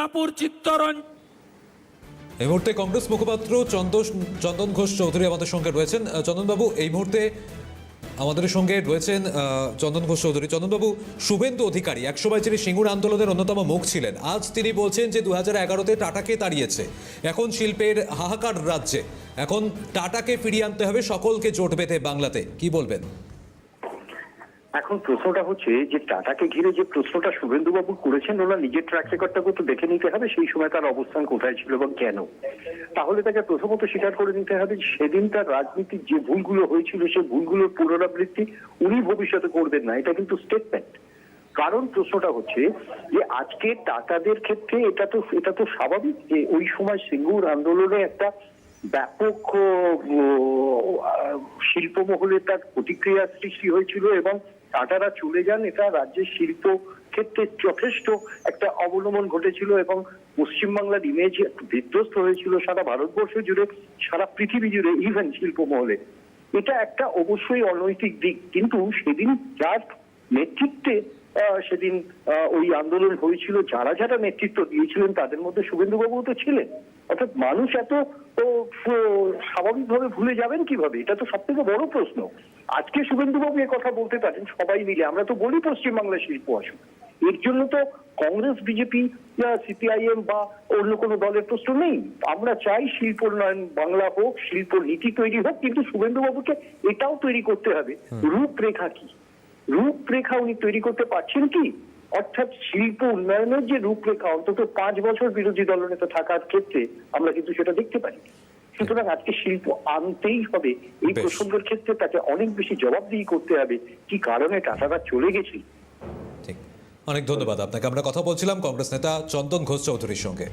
মির্জাপুর চিত্তরঞ্জন। এই মুহূর্তে কংগ্রেস মুখপাত্র চন্দন ঘোষ চৌধুরী আমাদের সঙ্গে রয়েছেন। চন্দনবাবু, এই মুহূর্তে আমাদের সঙ্গে রয়েছেন চন্দন ঘোষ চৌধুরী। চন্দনবাবু, শুভেন্দু অধিকারী একসময় যিনি সিঙ্গুর আন্দোলনের অন্যতম মুখ ছিলেন, আজ তিনি বলছেন যে 2011-তে টাটাকে তাড়িয়েছে, এখন শিল্পের হাহাকার রাজ্যে, এখন টাটাকে ফিরিয়ে আনতে হবে, সকলকে জোট বেঁধে বাংলাতে। কি বলবেন? এখন প্রশ্নটা হচ্ছে যে টাটাকে ঘিরে যে প্রশ্নটা শুভেন্দুবাবু করেছেন, ওনার নিজের ট্র্যাক রেকর্ডটাকে তো দেখে নিতে হবে, সেই সময় তার অবস্থান কোথায় ছিল এবং কেন। তাহলে তাকে প্রথমত স্বীকার করে নিতে হবে সেদিন তার রাজনীতির যে ভুলগুলো হয়েছিল সেই ভুলগুলোর পুনরাবৃত্তি উনি ভবিষ্যতে করবেন না, এটা কিন্তু স্টেটমেন্ট। কারণ প্রশ্নটা হচ্ছে যে আজকে টাটাদের ক্ষেত্রে এটা তো স্বাভাবিক যে ওই সময় সিঙ্গুর আন্দোলনে একটা ব্যাপক শিল্পমহলে তার প্রতিক্রিয়া সৃষ্টি হয়েছিল এবং টাটারা চলে যান, এটা রাজ্যের শিল্প ক্ষেত্রে যথেষ্ট একটা অবনমন ঘটেছিল এবং পশ্চিমবাংলার ইমেজ বিধ্বস্ত হয়েছিল সারা ভারতবর্ষ জুড়ে, সারা পৃথিবী জুড়ে, ইভেন শিল্পমহলে। এটা একটা অবশ্যই অনৈতিক দিক, কিন্তু সেদিন যার নেতৃত্বে সেদিন ওই আন্দোলন হয়েছিল, যারা যারা নেতৃত্ব দিয়েছিলেন তাদের মধ্যে শুভেন্দুবাবু তো ছিলেন। অর্থাৎ মানুষ এত স্বাভাবিকভাবে ভুলে যাবেন কিভাবে? এটা তো সব থেকে বড় প্রশ্ন। আজকে শুভেন্দুবাবু এ কথা বলতে পারেন সবাই মিলে, আমরা তো বলি পশ্চিমবাংলার শিল্প আসুক, এর জন্য তো কংগ্রেস, বিজেপি, সিপিআইএম বা অন্য কোনো দলের প্রশ্ন নেই। আমরা চাই শিল্প উন্নয়ন বাংলা হোক, শিল্প নীতি তৈরি হোক, কিন্তু শুভেন্দুবাবুকে এটাও তৈরি করতে হবে রূপরেখা কি, রূপরেখা উনি তৈরি করতে পারছেন কি? অর্থাৎ শিল্প উন্নয়নের যে রূপরেখা, অন্তত 5 বছর বিরোধী দলনেতা থাকার ক্ষেত্রে আমরা কিন্তু সেটা দেখতে পারি। সুতরাং আজকে শিল্প আনতেই হবে। এই প্রসঙ্গের ক্ষেত্রে তাকে অনেক বেশি জবাবদিহি করতে হবে কি কারণে টাটারা চলে গেছে। ঠিক, অনেক ধন্যবাদ আপনাকে। আমরা কথা বলছিলাম কংগ্রেস নেতা চন্দন ঘোষ চৌধুরীর সঙ্গে।